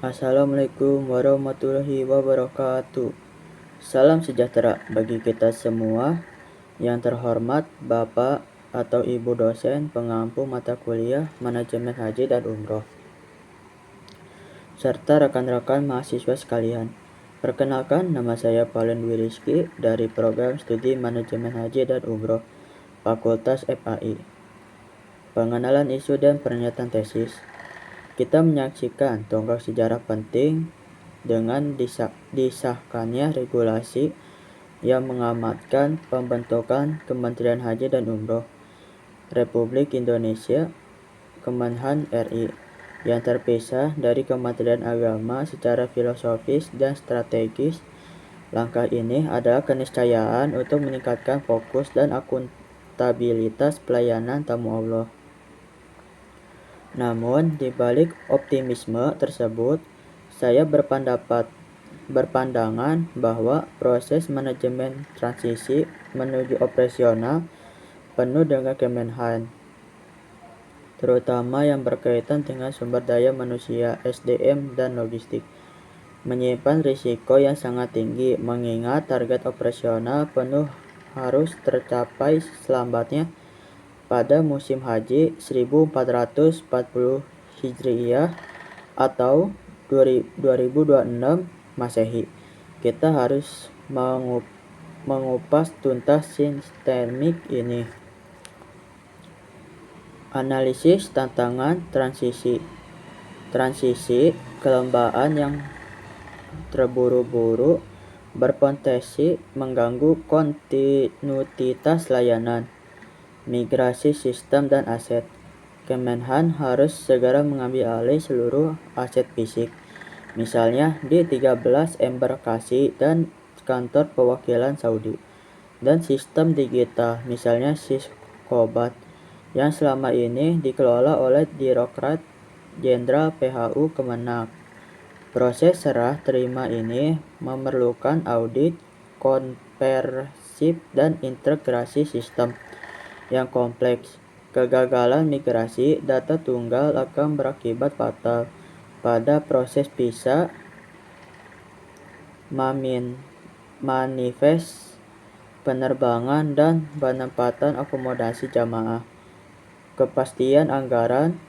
Assalamualaikum warahmatullahi wabarakatuh. Salam sejahtera bagi kita semua. Yang terhormat Bapak atau Ibu dosen pengampu mata kuliah Manajemen Haji dan Umroh, serta rekan-rekan mahasiswa sekalian. Perkenalkan, nama saya Paulen Dwi Rizky dari Program Studi Manajemen Haji dan Umroh, Fakultas FAI. Pengenalan isu dan pernyataan tesis. Kita menyaksikan tonggak sejarah penting dengan disahkannya regulasi yang mengamatkan pembentukan Kementerian Haji dan Umroh Republik Indonesia Kemenhan RI yang terpisah dari Kementerian Agama secara filosofis dan strategis. Langkah ini adalah keniscayaan untuk meningkatkan fokus dan akuntabilitas pelayanan tamu Allah. Namun, di balik optimisme tersebut, saya berpandangan bahwa proses manajemen transisi menuju operasional penuh dengan Kemenhan, terutama yang berkaitan dengan sumber daya manusia, SDM, dan logistik, menyimpan risiko yang sangat tinggi mengingat target operasional penuh harus tercapai selambatnya pada musim haji 1440 Hijriah atau 2026 Masehi. Kita harus mengupas tuntas sistemik ini. Analisis tantangan transisi. Transisi kelembaan yang terburu-buru berpotensi mengganggu kontinuitas layanan, migrasi sistem dan aset. Kemenhan harus segera mengambil alih seluruh aset fisik, misalnya di 13 embarkasi dan kantor perwakilan Saudi, dan sistem digital, misalnya Siskobat, yang selama ini dikelola oleh Direktorat Jenderal PHU Kemenak. Proses serah terima ini memerlukan audit, konversip, dan integrasi sistem yang kompleks. Kegagalan migrasi data tunggal akan berakibat fatal pada proses visa, manifest penerbangan, dan penempatan akomodasi jamaah. Kepastian anggaran.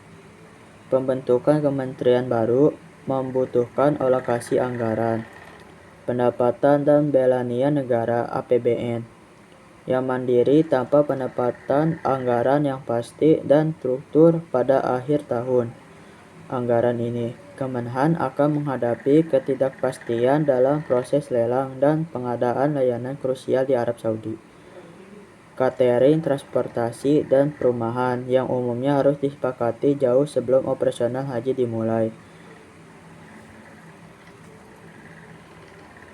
Pembentukan kementerian baru membutuhkan alokasi anggaran, pendapatan dan belanian negara (APBN) yang mandiri tanpa penempatan anggaran yang pasti dan struktur. Pada akhir tahun anggaran ini, Kemenhan akan menghadapi ketidakpastian dalam proses lelang dan pengadaan layanan krusial di Arab Saudi, catering, transportasi, dan perumahan yang umumnya harus disepakati jauh sebelum operasional haji dimulai.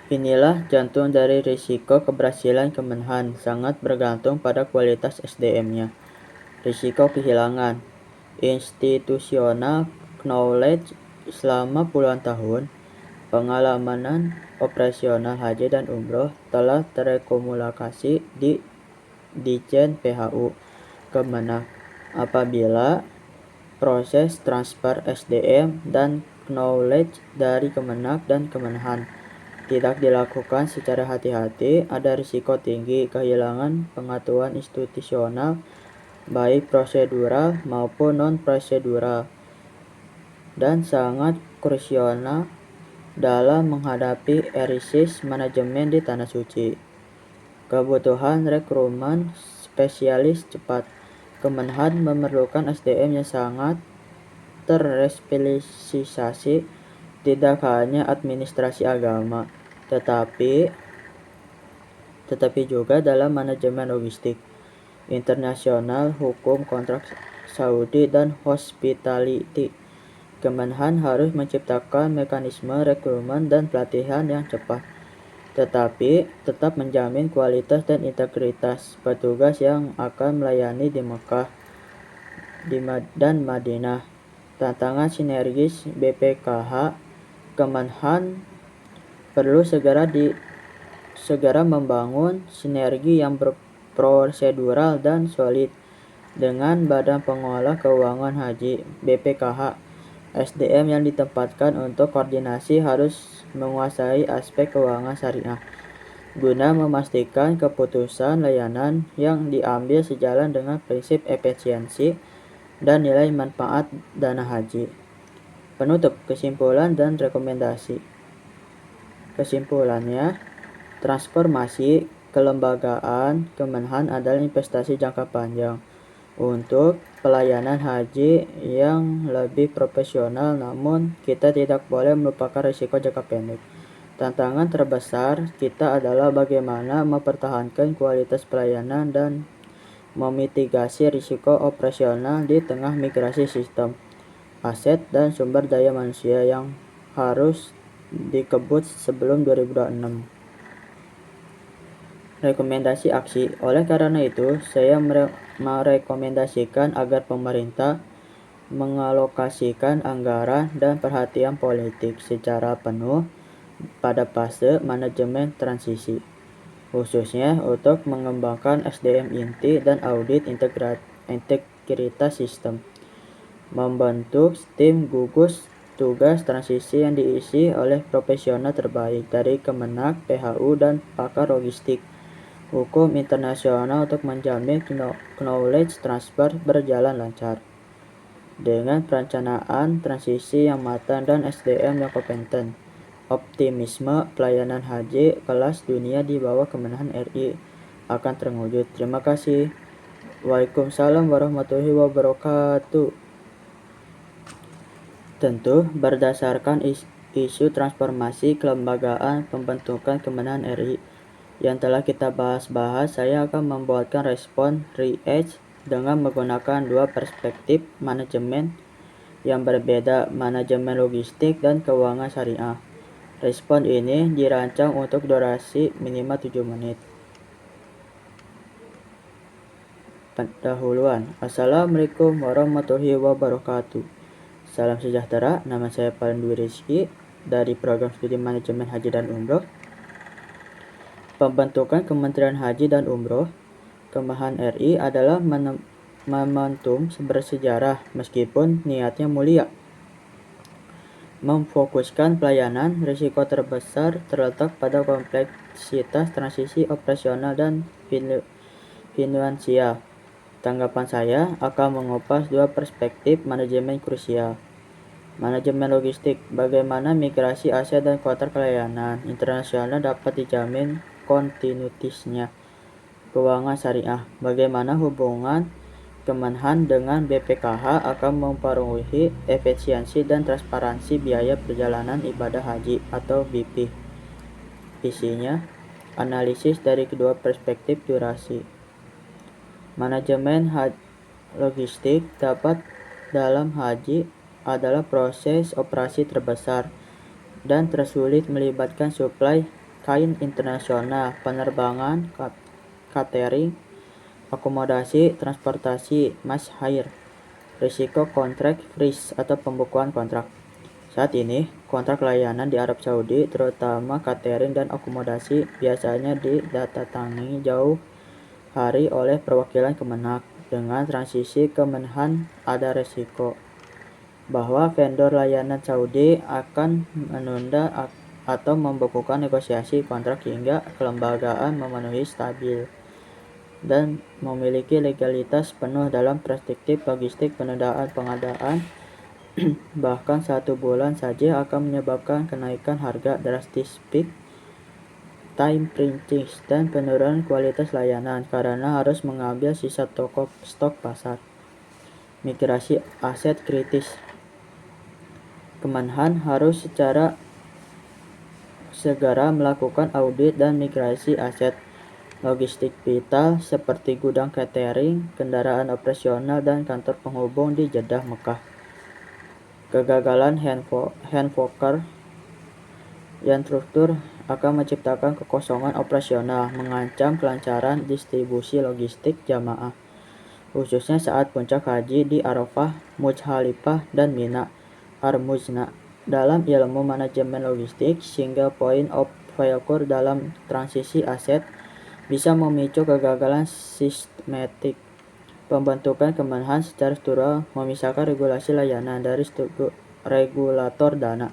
Inilah jantung dari risiko keberhasilan Kemenhan, sangat bergantung pada kualitas SDM-nya. Risiko kehilangan institutional knowledge. Selama puluhan tahun, pengalaman operasional haji dan umroh telah terakumulasi di Ditjen PHU Kemenak. Apabila proses transfer SDM dan knowledge dari Kemenak dan Kemenhan tidak dilakukan secara hati-hati, ada risiko tinggi kehilangan pengetahuan institusional, baik prosedural maupun non-prosedural, dan sangat krusial dalam menghadapi krisis manajemen di Tanah Suci. Kebutuhan rekrutmen spesialis cepat. Kemenhan memerlukan SDM yang sangat terspesialisasi, tidak hanya administrasi agama, tetapi juga dalam manajemen logistik internasional, hukum kontrak Saudi, dan hospitality. Kemenhan harus menciptakan mekanisme rekrutmen dan pelatihan yang cepat, tetapi tetap menjamin kualitas dan integritas petugas yang akan melayani di Mekah dan Madinah. Tantangan sinergis BPKH. Kemenhan perlu segera membangun sinergi yang berprosedural dan solid dengan Badan Pengelola Keuangan Haji (BPKH), SDM yang ditempatkan untuk koordinasi harus menguasai aspek keuangan syariah, guna memastikan keputusan layanan yang diambil sejalan dengan prinsip efisiensi dan nilai manfaat dana haji. Penutup, kesimpulan dan rekomendasi. Kesimpulannya, transformasi kelembagaan Kemenhan adalah investasi jangka panjang untuk pelayanan haji yang lebih profesional, namun kita tidak boleh melupakan risiko jangka pendek. Tantangan terbesar kita adalah bagaimana mempertahankan kualitas pelayanan dan memitigasi risiko operasional di tengah migrasi sistem, aset, dan sumber daya manusia yang harus dikebut sebelum 2026. Rekomendasi aksi. Oleh karena itu, saya merekomendasikan agar pemerintah mengalokasikan anggaran dan perhatian politik secara penuh pada fase manajemen transisi, khususnya untuk mengembangkan SDM inti dan audit integritas sistem. Membentuk tim gugus tugas transisi yang diisi oleh profesional terbaik dari Kemenak, PHU, dan pakar logistik hukum internasional untuk menjamin knowledge transfer berjalan lancar. Dengan perencanaan transisi yang matang dan SDM yang kompeten, optimisme pelayanan haji kelas dunia di bawah Kemenhan RI akan terwujud. Terima kasih. Waalaikumsalam warahmatullahi wabarakatuh. Tentu berdasarkan isu transformasi kelembagaan pembentukan Kemenhan RI yang telah kita bahas, saya akan membuatkan respon REACH dengan menggunakan dua perspektif manajemen yang berbeda, manajemen logistik dan keuangan syariah. Respon ini dirancang untuk durasi minimal 7 menit. Pendahuluan. Assalamualaikum warahmatullahi wabarakatuh. Salam sejahtera, nama saya Palen Dwi Rizky dari Program Studi Manajemen Haji dan Umroh. Pembentukan Kementerian Haji dan Umroh Kemenhan RI adalah momentum bersejarah meskipun niatnya mulia. Memfokuskan pelayanan, risiko terbesar terletak pada kompleksitas transisi operasional dan finansial. Tanggapan saya akan mengupas dua perspektif manajemen krusial. Manajemen logistik, bagaimana migrasi aset dan kontrak layanan internasional dapat dijamin kontinuitasnya. Keuangan syariah, bagaimana hubungan Kemenhan dengan BPKH akan mempengaruhi efisiensi dan transparansi biaya perjalanan ibadah haji atau BP. Isinya, analisis dari kedua perspektif durasi. Manajemen logistik dapat dalam haji adalah proses operasi terbesar dan tersulit melibatkan suplai kain internasional, penerbangan, catering, akomodasi, transportasi, mass hire, risiko kontrak freeze atau pembukuan kontrak. Saat ini, kontrak layanan di Arab Saudi, terutama catering dan akomodasi, biasanya didatangani jauh hari oleh perwakilan Kemenak. Dengan transisi Kemenhan, ada risiko bahwa vendor layanan Saudi akan menunda atau membekukan negosiasi kontrak hingga kelembagaan memenuhi stabil dan memiliki legalitas penuh. Dalam perspektif logistik, penundaan pengadaan bahkan 1 bulan saja akan menyebabkan kenaikan harga drastis, peak time printing, dan penurunan kualitas layanan karena harus mengambil sisa stok pasar. Migrasi aset kritis, Kemenhan harus secara segera melakukan audit dan migrasi aset logistik vital seperti gudang catering, kendaraan operasional, dan kantor penghubung di Jeddah, Mekah. Kegagalan handworker yang struktur akan menciptakan kekosongan operasional, mengancam kelancaran distribusi logistik jamaah, khususnya saat puncak haji di Arafah, Muzdalifah, dan Mina Armuzna. Dalam ilmu manajemen logistik, single point of failure dalam transisi aset bisa memicu kegagalan sistematik. Pembentukan Kemenhan secara struktural memisahkan regulasi layanan dari struktur regulator dana,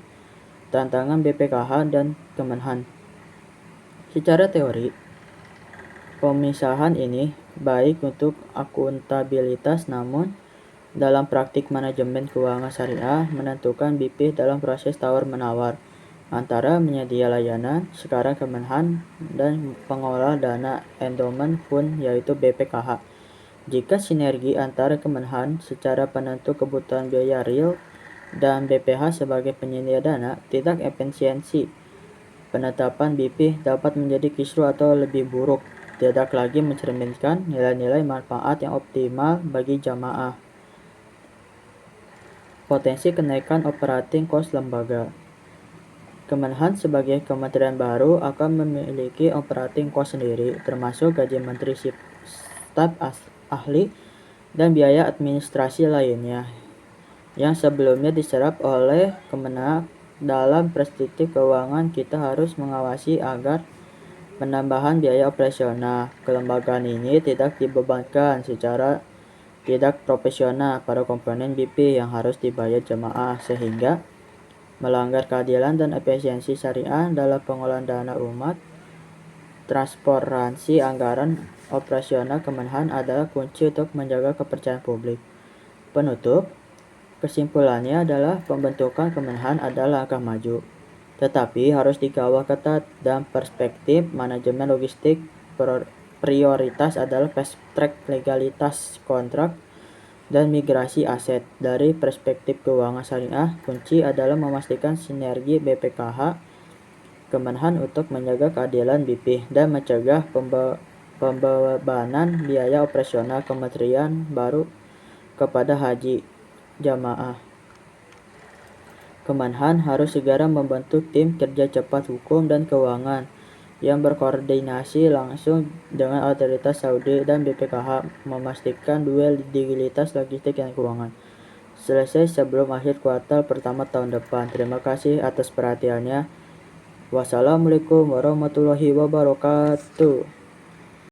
tantangan BPKH dan Kemenhan. Secara teori, pemisahan ini baik untuk akuntabilitas, namun dalam praktik manajemen keuangan syariah menentukan BP dalam proses tawar-menawar antara penyedia layanan, sekarang Kemenhan, dan pengelola dana endowment fund yaitu BPKH. Jika sinergi antara Kemenhan secara penentu kebutuhan biaya real dan BPH sebagai penyedia dana tidak efisiensi, penetapan BP dapat menjadi kisru atau lebih buruk, tidak lagi mencerminkan nilai-nilai manfaat yang optimal bagi jamaah. Potensi kenaikan operating cost lembaga. Kemenhan sebagai kementerian baru akan memiliki operating cost sendiri, termasuk gaji menteri, staf ahli, dan biaya administrasi lainnya, yang sebelumnya diserap oleh Kemenak. Dalam perspektif keuangan, kita harus mengawasi agar penambahan biaya operasional kelembagaan ini tidak dibebankan secara tidak proporsional pada komponen BP yang harus dibayar jemaah, sehingga melanggar keadilan dan efisiensi syariah dalam pengelolaan dana umat. Transparansi anggaran operasional Kemenhan adalah kunci untuk menjaga kepercayaan publik. Penutup, kesimpulannya adalah pembentukan Kemenhan adalah langkah maju, tetapi harus dikawal ketat. Dan perspektif manajemen logistik, prioritas adalah fast track legalitas kontrak dan migrasi aset. Dari perspektif keuangan syariah, kunci adalah memastikan sinergi BPKH Kemenhan untuk menjaga keadilan BP dan mencegah pembebanan biaya operasional kementerian baru kepada haji jamaah. Kemenhan harus segera membentuk tim kerja cepat hukum dan keuangan yang berkoordinasi langsung dengan otoritas Saudi dan BPKH, memastikan duel legalitas logistik dan keuangan selesai sebelum akhir kuartal pertama tahun depan. Terima kasih atas perhatiannya. Wassalamualaikum warahmatullahi wabarakatuh.